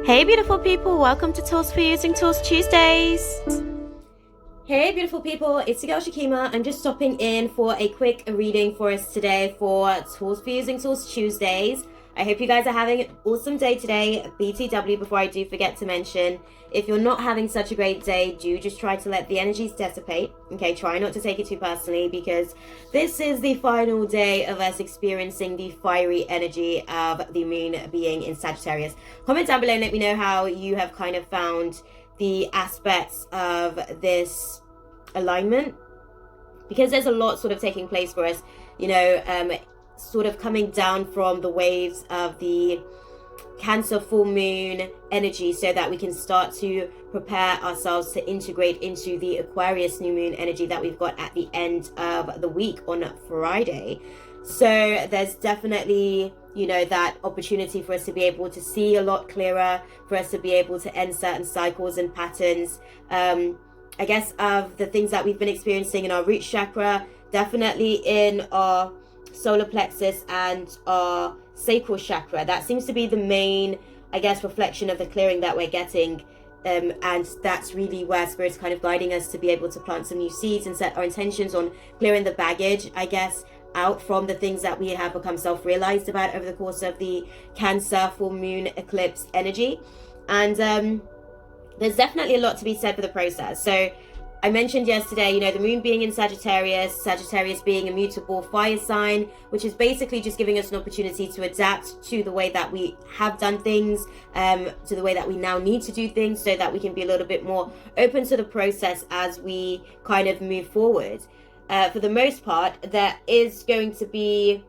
Hey beautiful people, welcome to Tools for Using Tools Tuesdays. Hey beautiful people, it's your girl Shakima. I'm just stopping in for a quick reading for us today for Tools for Using Tools Tuesdays. I hope you guys are having an awesome day today. BTW, before I do forget to mention, if you're not having such a great day, do just try to let the energies dissipate. Okay, try not to take it too personally, because this is the final day of us experiencing the fiery energy of the moon being in Sagittarius. Comment down below and let me know how you have kind of found the aspects of this alignment, because there's a lot sort of taking place for us, sort of coming down from the waves of the Cancer full moon energy, so that we can start to prepare ourselves to integrate into the Aquarius new moon energy that we've got at the end of the week on Friday. So there's definitely, that opportunity for us to be able to see a lot clearer, for us to be able to end certain cycles and patterns, I guess, of the things that we've been experiencing in our root chakra, definitely in our solar plexus and our sacral chakra. That seems to be the main, I guess, reflection of the clearing that we're getting. And that's really where Spirit's kind of guiding us to be able to plant some new seeds and set our intentions on clearing the baggage, I guess, out from the things that we have become self-realized about over the course of the Cancer full moon eclipse energy. And there's definitely a lot to be said for the process. So I mentioned yesterday, the moon being in Sagittarius being a mutable fire sign, which is basically just giving us an opportunity to adapt to the way that we have done things, to the way that we now need to do things, so that we can be a little bit more open to the process as we kind of move forward. For the most part, there is going to be,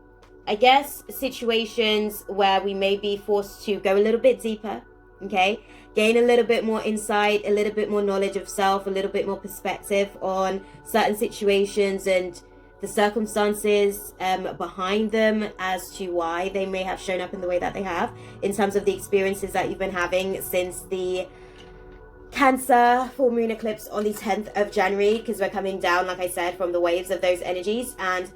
I guess, situations where we may be forced to go a little bit deeper, okay? Gain a little bit more insight, a little bit more knowledge of self, a little bit more perspective on certain situations and the circumstances behind them, as to why they may have shown up in the way that they have, in terms of the experiences that you've been having since the Cancer full moon eclipse on the 10th of January, because we're coming down, like I said, from the waves of those energies. And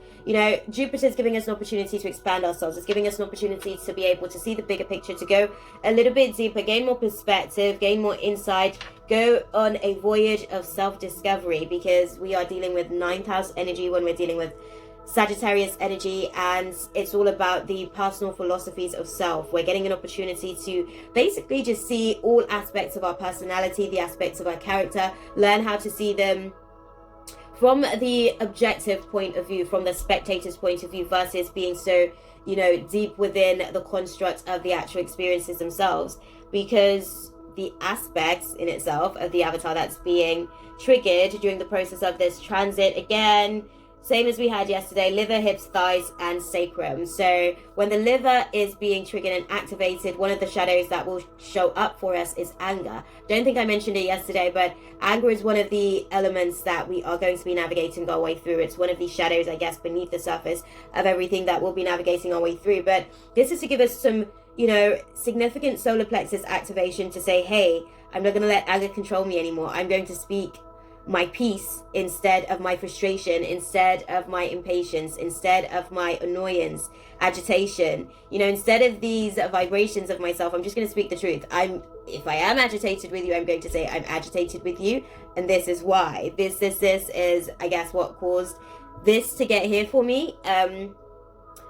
Jupiter's giving us an opportunity to expand ourselves. It's giving us an opportunity to be able to see the bigger picture, to go a little bit deeper, gain more perspective, gain more insight, go on a voyage of self-discovery, because we are dealing with 9th house energy when we're dealing with Sagittarius energy, and it's all about the personal philosophies of self. We're getting an opportunity to basically just see all aspects of our personality, the aspects of our character, learn how to see them from the objective point of view, from the spectator's point of view, versus being so, deep within the construct of the actual experiences themselves. Because the aspects in itself of the avatar that's being triggered during the process of this transit, again, same as we had yesterday: liver, hips, thighs, and sacrum. So when the liver is being triggered and activated, one of the shadows that will show up for us is anger. Don't think I mentioned it yesterday, but anger is one of the elements that we are going to be navigating our way through. It's one of the shadows, I guess, beneath the surface of everything that we'll be navigating our way through. But this is to give us some, significant solar plexus activation to say, hey, I'm not going to let anger control me anymore. I'm going to speak my peace instead of my frustration, instead of my impatience, instead of my annoyance, agitation. Instead of these vibrations of myself, I'm just going to speak the truth. If I am agitated with you, I'm going to say I'm agitated with you, and this is why. This is, I guess, what caused this to get here for me.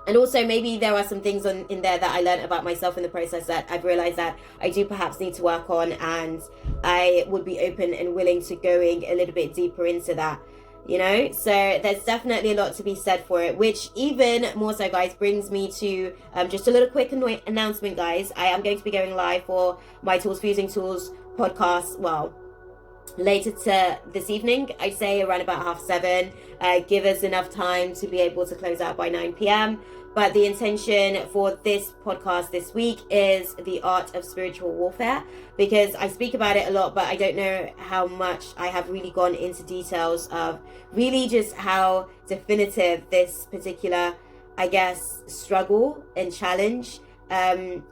And also, maybe there are some things in there that I learned about myself in the process that I've realized that I do perhaps need to work on, and I would be open and willing to going a little bit deeper into that, So there's definitely a lot to be said for it, which even more so, guys, brings me to just a little quick announcement, guys. I am going to be going live for my Tools for Using Tools podcast, later to this evening. I'd say around about 7:30. Give us enough time to be able to close out by 9 p.m. But the intention for this podcast this week is the art of spiritual warfare, because I speak about it a lot, but I don't know how much I have really gone into details of really just how definitive this particular, I guess, struggle and challenge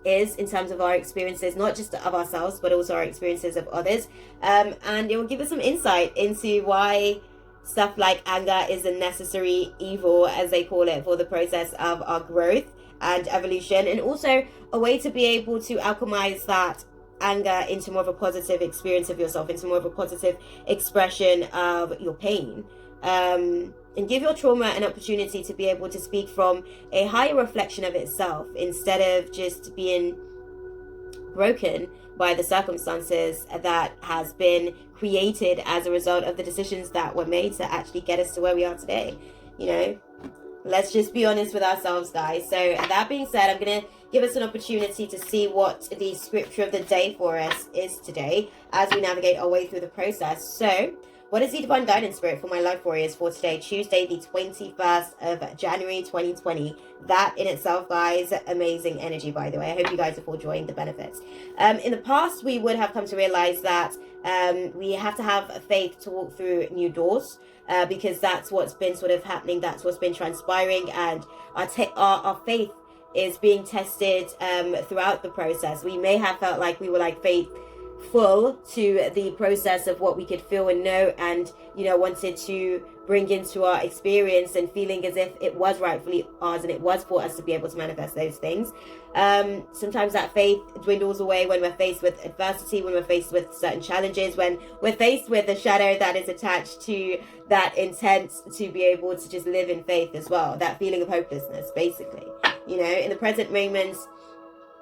is in terms of our experiences, not just of ourselves, but also our experiences of others. And it will give us some insight into why stuff like anger is a necessary evil, as they call it, for the process of our growth and evolution, and also a way to be able to alchemize that anger into more of a positive experience of yourself, into more of a positive expression of your pain. And give your trauma an opportunity to be able to speak from a higher reflection of itself, instead of just being broken by the circumstances that has been created as a result of the decisions that were made to actually get us to where we are today. You know, let's just be honest with ourselves, guys. So that being said, I'm going to give us an opportunity to see what the scripture of the day for us is today as we navigate our way through the process. So what is the divine guidance spirit for my life warriors for today, Tuesday, the 21st of January, 2020? That in itself, guys, amazing energy, by the way. I hope you guys are all enjoying the benefits. In the past, we would have come to realize that we have to have faith to walk through new doors, because that's what's been sort of happening. That's what's been transpiring, and our faith is being tested throughout the process. We may have felt like we were like faithful to the process of what we could feel and know, and wanted to bring into our experience, and feeling as if it was rightfully ours and it was for us to be able to manifest those things. Sometimes that faith dwindles away when we're faced with adversity, when we're faced with certain challenges, when we're faced with the shadow that is attached to that intent to be able to just live in faith as well, that feeling of hopelessness, basically. In the present moments,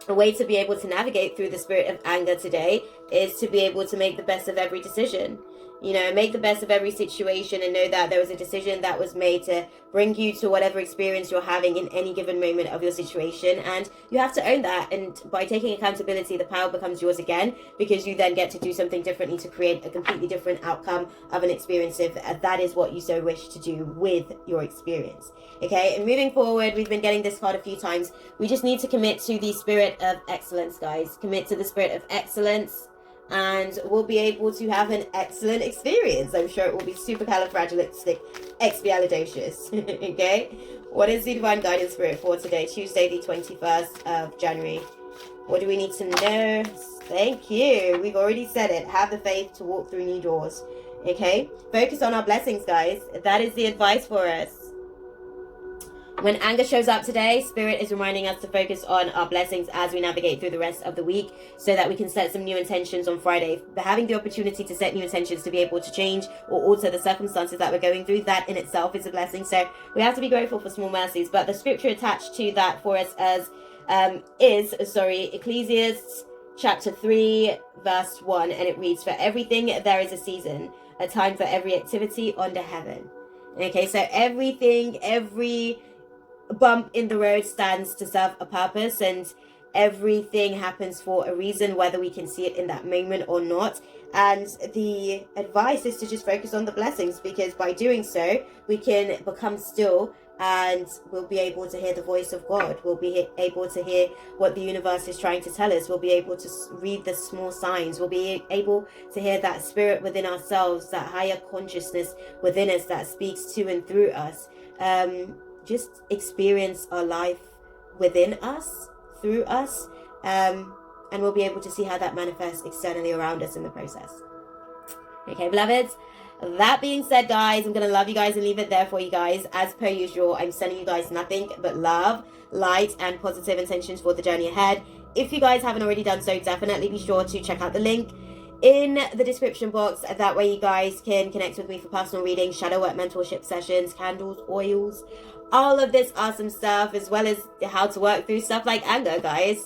a way to be able to navigate through the spirit of anger today is to be able to make the best of every decision. Make the best of every situation, and know that there was a decision that was made to bring you to whatever experience you're having in any given moment of your situation. And you have to own that. And by taking accountability, the power becomes yours again, because you then get to do something differently to create a completely different outcome of an experience, if that is what you so wish to do with your experience. Okay, and moving forward, we've been getting this card a few times. We just need to commit to the spirit of excellence, guys. Commit to the spirit of excellence, and we'll be able to have an excellent experience. I'm sure it will be supercalifragilisticexpialidocious. Okay, what is the divine guidance spirit for today, Tuesday, the 21st of January? What do we need to know? Thank you. We've already said it. Have the faith to walk through new doors. Okay, focus on our blessings, guys. That is the advice for us. When anger shows up today, Spirit is reminding us to focus on our blessings as we navigate through the rest of the week, so that we can set some new intentions on Friday. But having the opportunity to set new intentions to be able to change or alter the circumstances that we're going through, that in itself is a blessing. So we have to be grateful for small mercies. But the scripture attached to that for us is Ecclesiastes chapter 3 verse 1, and it reads, "For everything there is a season, a time for every activity under heaven." Okay, so every bump in the road stands to serve a purpose, and everything happens for a reason, whether we can see it in that moment or not. And the advice is to just focus on the blessings, because by doing so, we can become still, and we'll be able to hear the voice of God. We'll be able to hear what the universe is trying to tell us. We'll be able to read the small signs. We'll be able to hear that spirit within ourselves, that higher consciousness within us that speaks to and through us. Just experience our life within us, through us, and we'll be able to see how that manifests externally around us in the process. Okay, beloveds, that being said, guys, I'm going to love you guys and leave it there for you guys. As per usual, I'm sending you guys nothing but love, light, and positive intentions for the journey ahead. If you guys haven't already done so, definitely be sure to check out the link in the description box. That way you guys can connect with me for personal readings, shadow work, mentorship sessions, candles, oils, all of this awesome stuff, as well as how to work through stuff like anger, guys.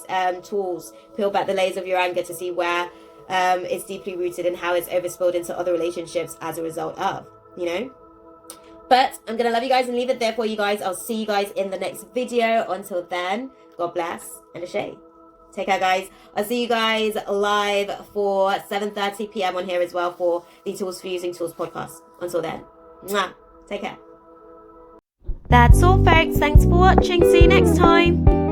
Tools, peel back the layers of your anger to see where it's deeply rooted and how it's overspilled into other relationships as a result of, But I'm going to love you guys and leave it there for you guys. I'll see you guys in the next video. Until then, God bless and a shade. Take care, guys. I'll see you guys live for 7:30 p.m. on here as well for the Tools for Using Tools podcast. Until then, mwah. Take care. That's all, folks. Thanks for watching. See you next time.